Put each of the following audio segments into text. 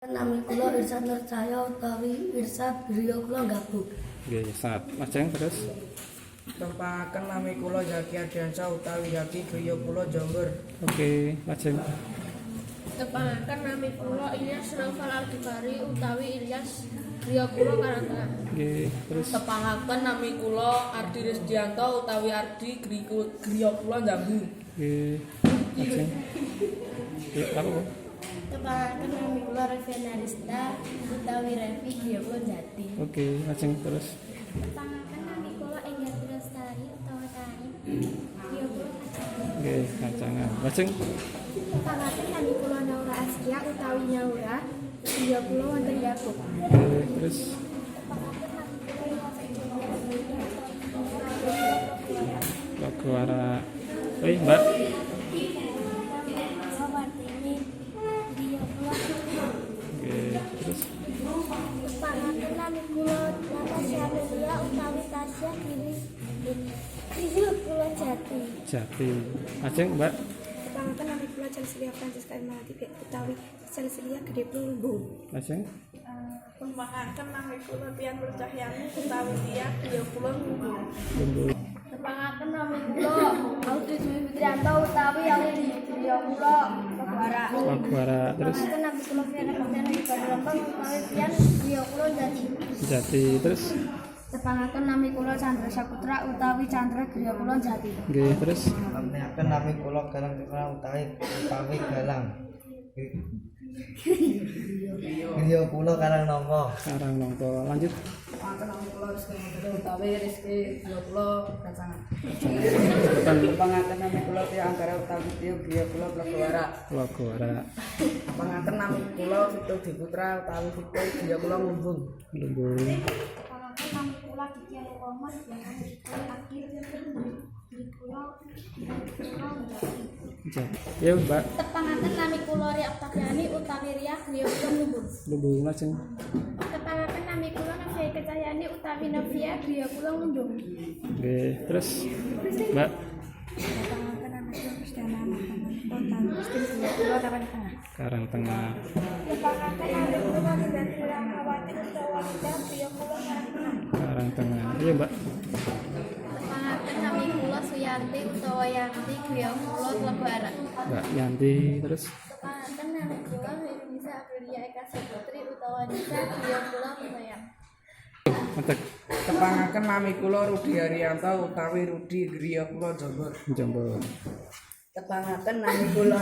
Nami kula Irsad Nur Cahya utawi Irsad griya kula gabung. Nggih, sat. Lajeng terus. Tepaken nami kula Zaki Ardiansyah utawi Zaki griya kula Jember. Oke, lajeng. Tepaken nami kula Ilyas Naufal Al-Ghifari utawi Ilyas griya kula Karangtengah. Nggih, terus. Tepangaken nami kula Ardi Risdianto utawi Ardi griya kula Jambu. Nggih, lajeng. Ya, apa? Tepaken nami kula Reviana Rista utawi Revi griya kula Jati. Oke, lajeng terus. Tepaken nami kula Enggar Lestari utawi Tari griya kula Kacangan. Nggih, kacangan. Lajeng. Tepaken nami kula Naura Askia utawi Nyaura griya kula wonten Yakub. Nggih, terus. Logowara. Mbak. Nggih, terus. Tepaken nami kula Natasha Amelia utawi Tasya griya kula Jati. Jati. Lajeng, Mbak. Tepaken nami kula Celsilia Francisca Melati utawi Celsilia Gede Plumbung. Lajeng. Tepaken nami kula Tian Bercahyani utawi Tia griya kula Plumbung. Tunggu. Tepaken nami kula Audi Dwi Fitrianto utawi Audi griya kula Logowara. Logowara, terus. Tepaken nami kula Fiana Kristiana Ibadah Lempeng utawi Tian griya kula Jati. Jati, terus. Tepaken nami kula Chandra Saputra utawi Chandra griya kula Jati. Nggih, terus. Tepaken nami kula Galang Tirta utawi Galang. Griya kula Karang Nongko. Karang nongko. Lanjut. Tepangaken nami kula Rizky Mudra utawi Rizky griya kula Kacangan. Tepaken nami kula Tia Anggara utawi Tio griya kula Logowara. Logowara. Tepaken nami kula Vito Diputra utawi Vito griya kula Lumbung. Lumbung. Tepaken nami kula Ditya Lukomon dengan akhir kula Jati. Ya, Mbak. Tepaken nami kula Ria Oktaviani utawi Ria griya kula Lumbung. Lumbung, lajeng. Tepaken nami kula Novia Kecahyani utawi Novia griya kula Lumbung. Oke, terus. Mbak. Tepaken nami kula Kristina Muhammad utawi griya kula Karangtengah. Karangtengah. Tepaken nami kula Nindati Rahmawati utawi Nida griya kula Karangtengah. Karangtengah. Iya, Mbak. Tepaken nami kula Suyanti utawa Yanti griya kula Logowara. Mbak Yanti, terus. Tepaken nami kula Nisa Aprilia Eka Saputri utawa Nisa griya kula Mutayang. Mantap. Tepaken nami kula Rudi Haryanto utawi Rudi griya kula Jember. Jambul. Tepangaken nami kula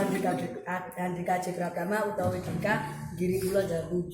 Andika Jegratama utawi Dika giri kula Jambu.